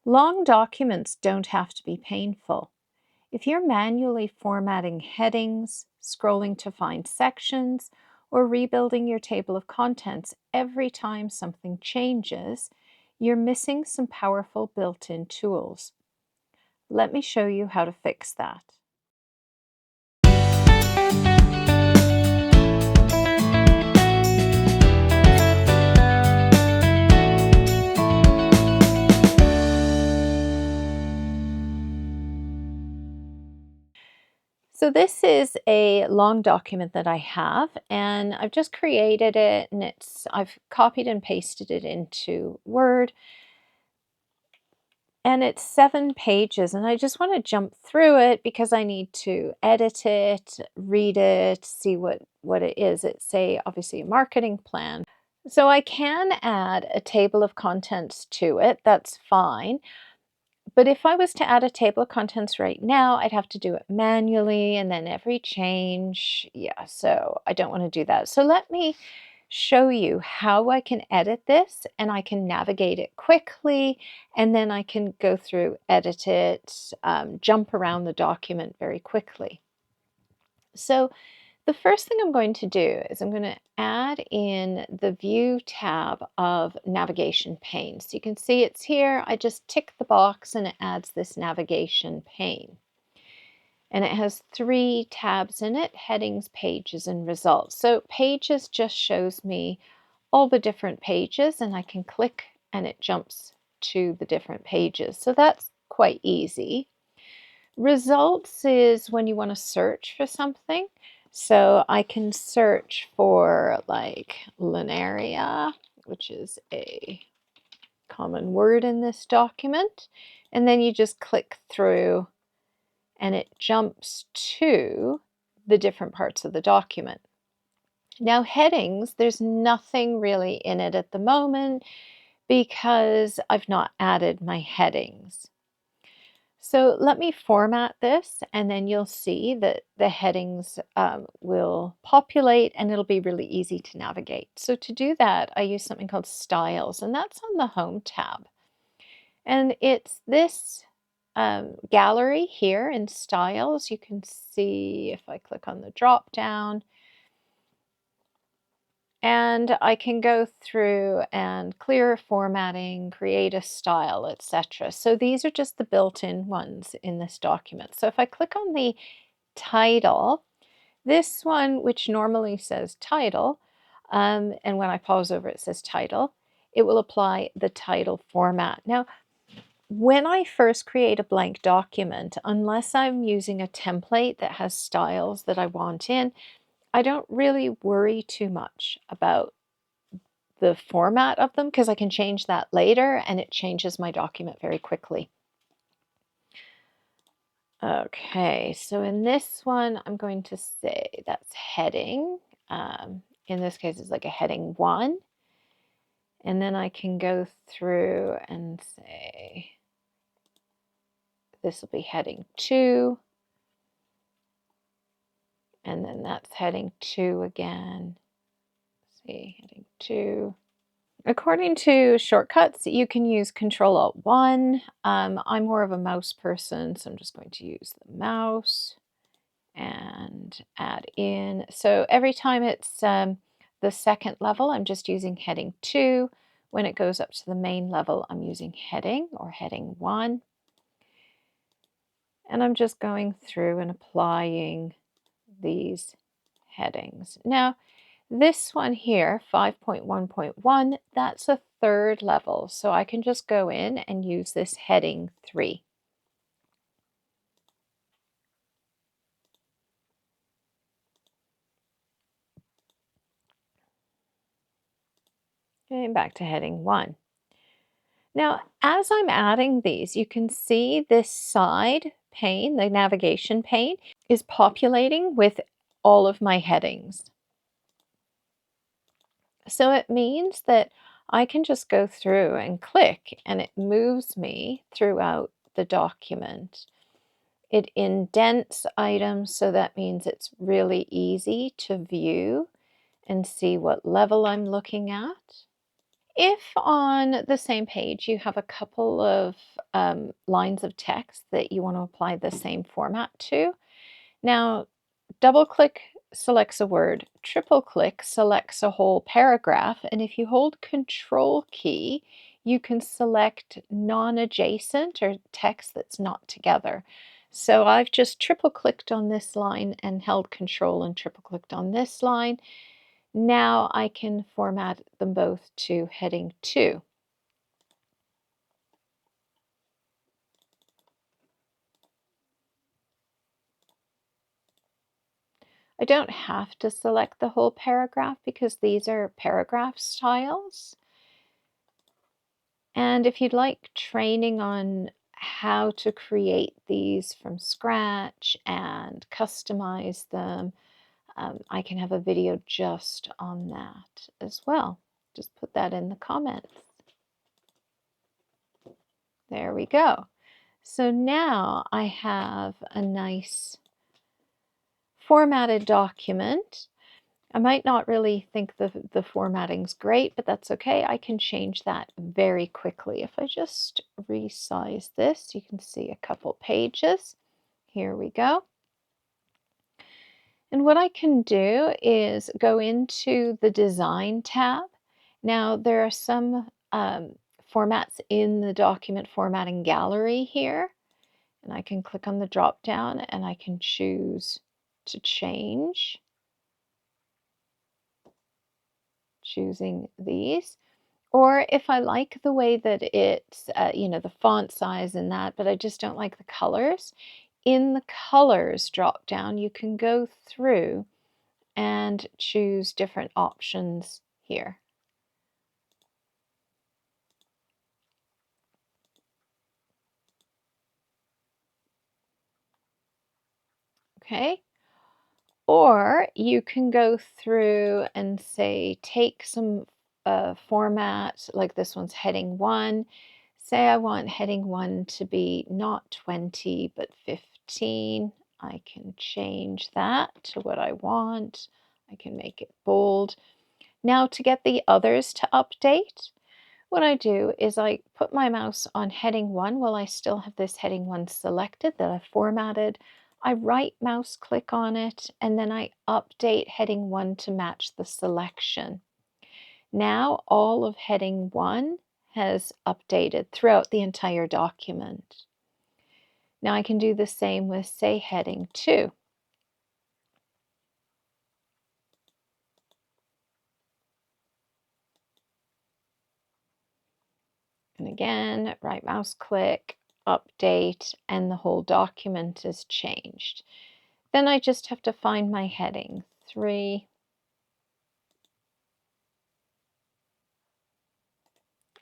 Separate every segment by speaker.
Speaker 1: Long documents don't have to be painful. If you're manually formatting headings, scrolling to find sections, or rebuilding your table of contents every time something changes, you're missing some powerful built-in tools. Let me show you how to fix that. So this is a long document that I have, and I've just created it, and I've copied and pasted it into Word, and it's 7 pages, and I just want to jump through it because I need to edit it, read it, see what it is. It's obviously a marketing plan. So I can add a table of contents to it, that's fine. But if I was to add a table of contents right now, I'd have to do it manually and then every change. Yeah, so I don't want to do that. So let me show you how I can edit this, and I can navigate it quickly, and then I can go through, edit it, jump around the document very quickly. So the first thing I'm going to do is I'm going to add in the View tab of Navigation pane. So you can see it's here. I just tick the box and it adds this navigation pane. And it has 3 tabs in it: Headings, Pages, and Results. So Pages just shows me all the different pages, and I can click and it jumps to the different pages. So that's quite easy. Results is when you want to search for something. So I can search for like Linaria, which is a common word in this document. And then you just click through and it jumps to the different parts of the document. Now headings, there's nothing really in it at the moment because I've not added my headings. So let me format this, and then you'll see that the headings will populate and it'll be really easy to navigate. So to do that, I use something called Styles, and that's on the Home tab. And it's this gallery here in Styles. You can see if I click on the drop down, and I can go through and clear formatting, create a style, etc. So these are just the built-in ones in this document. So if I click on the title, this one, which normally says title, and when I pause over it says title, it will apply the title format. Now, when I first create a blank document, unless I'm using a template that has styles that I want in, I don't really worry too much about the format of them because I can change that later and it changes my document very quickly. Okay, so in this one, I'm going to say that's heading. In this case, it's like a heading 1. And then I can go through and say this will be heading 2. And then that's heading 2 again. See, heading 2. According to shortcuts, you can use Control-Alt-1. I'm more of a mouse person, so I'm just going to use the mouse and add in. So every time it's the second level, I'm just using heading 2. When it goes up to the main level, I'm using heading or heading 1. And I'm just going through and applying these headings. Now, this one here, 5.1.1, that's a 3rd level, so I can just go in and use this heading 3. Okay, back to heading 1. Now, as I'm adding these, you can see this side pane, the navigation pane, is populating with all of my headings. So it means that I can just go through and click and it moves me throughout the document. It indents items, so that means it's really easy to view and see what level I'm looking at. If on the same page you have a couple of lines of text that you want to apply the same format to, now double click selects a word, triple click selects a whole paragraph, and if you hold Control key, you can select non-adjacent or text that's not together. So I've just triple clicked on this line and held Control and triple clicked on this line. Now I can format them both to heading 2. I don't have to select the whole paragraph because these are paragraph styles. And if you'd like training on how to create these from scratch and customize them, I can have a video just on that as well. Just put that in the comments. There we go. So now I have a nice formatted document. I might not really think the formatting's great, but that's okay. I can change that very quickly. If I just resize this, you can see a couple pages. Here we go. And what I can do is go into the Design tab. Now, there are some formats in the document formatting gallery here. And I can click on the drop down and I can choose to change. Choosing these. Or if I like the way that it's, the font size and that, but I just don't like the colors, in the colors drop down, you can go through and choose different options here. Okay. Or you can go through and say, take some format, like this one's heading 1. Say I want heading 1 to be not 20, but 15. I can change that to what I want. I can make it bold. Now to get the others to update, what I do is I put my mouse on heading 1 while I still have this heading 1 selected that I've formatted. I right mouse click on it and then I update heading 1 to match the selection. Now all of heading 1 has updated throughout the entire document. Now I can do the same with, say, heading 2. And again, right mouse click, update, and the whole document is changed. Then I just have to find my heading 3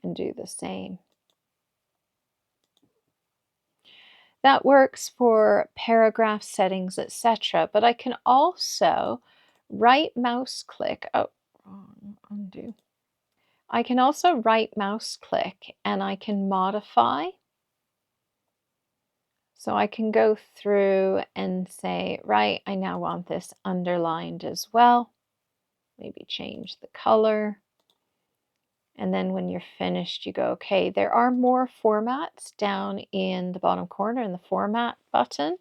Speaker 1: and do the same. That works for paragraph settings, etc. But I can also right mouse click, undo. I can also right mouse click and I can modify. So I can go through and say, right, I now want this underlined as well. Maybe change the color. And then when you're finished, you go, okay, there are more formats down in the bottom corner in the format button.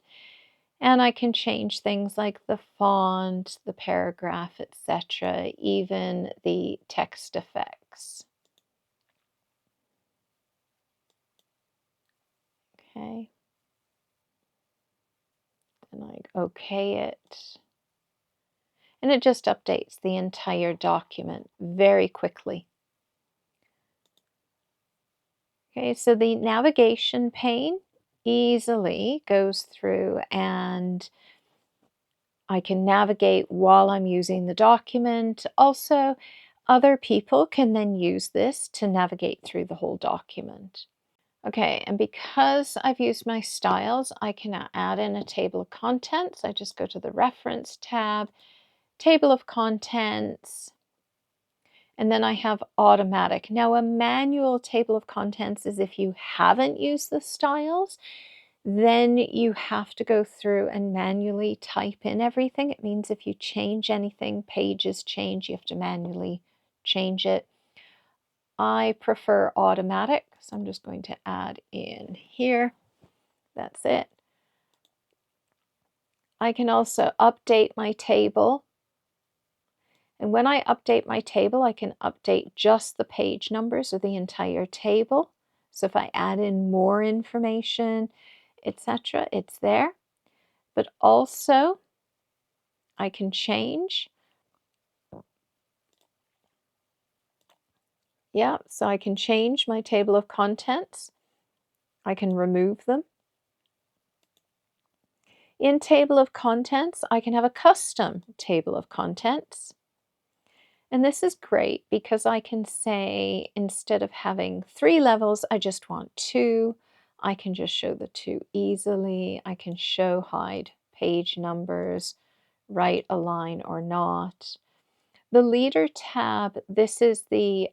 Speaker 1: And I can change things like the font, the paragraph, etc., even the text effects. Okay. And I okay it. And it just updates the entire document very quickly. Okay, so the navigation pane easily goes through and I can navigate while I'm using the document. Also, other people can then use this to navigate through the whole document. Okay, and because I've used my styles, I can now add in a table of contents. I just go to the Reference tab, Table of Contents, and then I have Automatic. Now, a manual table of contents is if you haven't used the styles, then you have to go through and manually type in everything. It means if you change anything, pages change, you have to manually change it. I prefer automatic, so I'm just going to add in here. That's it. I can also update my table. And when I update my table, I can update just the page numbers of the entire table. So if I add in more information, etc., it's there. But also, I can change. Yeah, so I can change my table of contents. I can remove them. In table of contents, I can have a custom table of contents. And this is great because I can say, instead of having 3 levels, I just want 2. I can just show the 2 easily. I can show, hide page numbers, right, align or not. The leader tab, this is the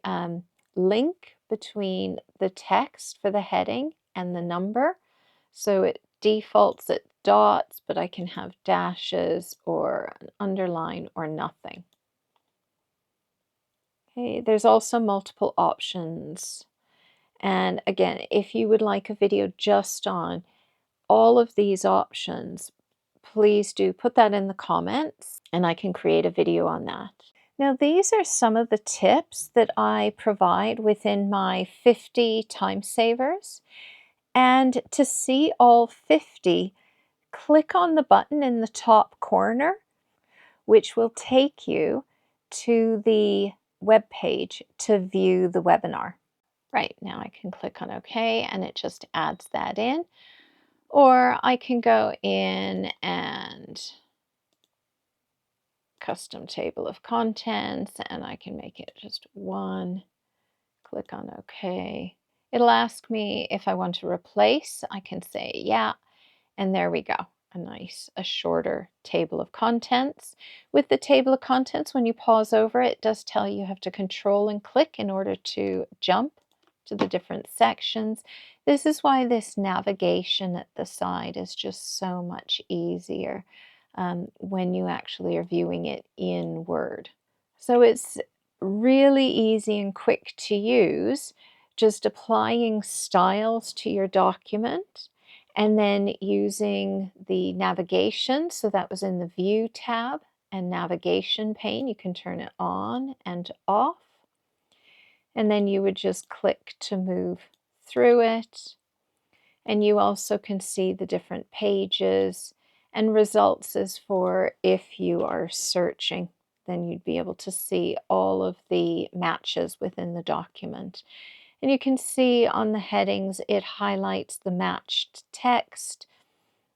Speaker 1: link between the text for the heading and the number. So it defaults at dots, but I can have dashes or an underline or nothing. Okay, there's also multiple options. And again, if you would like a video just on all of these options, please do put that in the comments and I can create a video on that. Now, these are some of the tips that I provide within my 50 time savers. And to see all 50, click on the button in the top corner, which will take you to the web page to view the webinar. Right, now I can click on OK and it just adds that in. Or I can go in and custom table of contents and I can make it just 1. Click on OK. It'll ask me if I want to replace. I can say yeah, and there we go. A shorter table of contents. With the table of contents, when you pause over it, does tell you have to control and click in order to jump to the different sections. This is why this navigation at the side is just so much easier when you actually are viewing it in Word. So it's really easy and quick to use, just applying styles to your document and then using the navigation. So that was in the View tab and Navigation pane. You can turn it on and off. And then you would just click to move through it. And you also can see the different pages, and results is for if you are searching, then you'd be able to see all of the matches within the document. And you can see on the headings, it highlights the matched text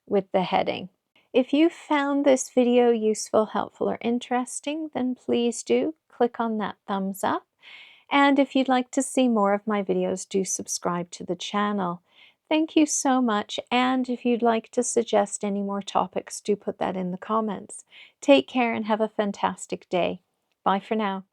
Speaker 1: with the heading. If you found this video useful, helpful, or interesting, then please do click on that thumbs up. And if you'd like to see more of my videos, do subscribe to the channel. Thank you so much. And if you'd like to suggest any more topics, do put that in the comments. Take care and have a fantastic day. Bye for now.